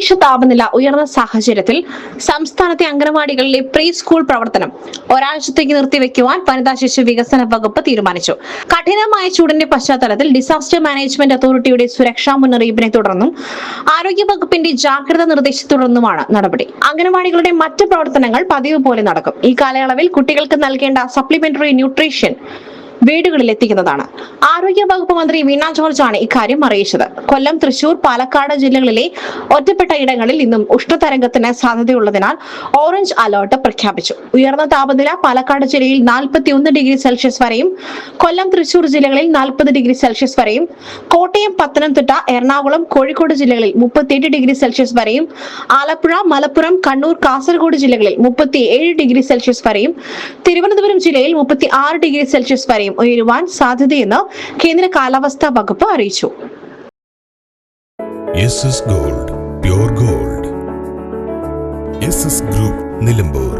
അന്തരീക്ഷ താപനില ഉയർന്ന സാഹചര്യത്തിൽ സംസ്ഥാനത്തെ അംഗനവാടികളിലെ പ്രീ സ്കൂൾ പ്രവർത്തനം ഒരാഴ്ചത്തേക്ക് നിർത്തിവെക്കുവാൻ വനിതാ ശിശു വികസന വകുപ്പ് തീരുമാനിച്ചു. കഠിനമായ ചൂടിന്റെ പശ്ചാത്തലത്തിൽ ഡിസാസ്റ്റർ മാനേജ്മെന്റ് അതോറിറ്റിയുടെ സുരക്ഷാ മുന്നറിയിപ്പിനെ തുടർന്നും ആരോഗ്യ വകുപ്പിന്റെ ജാഗ്രതാ നിർദ്ദേശത്തെ തുടർന്നുമാണ് നടപടി. അംഗനവാടികളുടെ മറ്റ് പ്രവർത്തനങ്ങൾ പതിവ് പോലെ നടക്കും. ഈ കാലയളവിൽ കുട്ടികൾക്ക് നൽകേണ്ട സപ്ലിമെന്ററി ന്യൂട്രീഷൻ വീടുകളിൽ എത്തിക്കുന്നതാണ്. ആരോഗ്യ വകുപ്പ് മന്ത്രി വീണ ജോർജ് ആണ് ഇക്കാര്യം അറിയിച്ചത്. കൊല്ലം, തൃശൂർ, പാലക്കാട് ജില്ലകളിലെ ഒറ്റപ്പെട്ട ഇടങ്ങളിൽ ഇന്നും ഉഷ്ണതരംഗത്തിന് സാധ്യതയുള്ളതിനാൽ ഓറഞ്ച് അലർട്ട് പ്രഖ്യാപിച്ചു. ഉയർന്ന താപനില പാലക്കാട് ജില്ലയിൽ 41°C വരെയും, കൊല്ലം, തൃശൂർ ജില്ലകളിൽ 40°C വരെയും, കോട്ടയം, പത്തനംതിട്ട, എറണാകുളം, കോഴിക്കോട് ജില്ലകളിൽ 38°C വരെയും, ആലപ്പുഴ, മലപ്പുറം, കണ്ണൂർ, കാസർഗോഡ് ജില്ലകളിൽ 37°C വരെയും, തിരുവനന്തപുരം ജില്ലയിൽ 36°C വരെയും ഉയരുവാൻ സാധ്യതയെന്ന് കേന്ദ്ര കാലാവസ്ഥാ വകുപ്പ് അറിയിച്ചു. Gold, pure gold. Group Nilambur.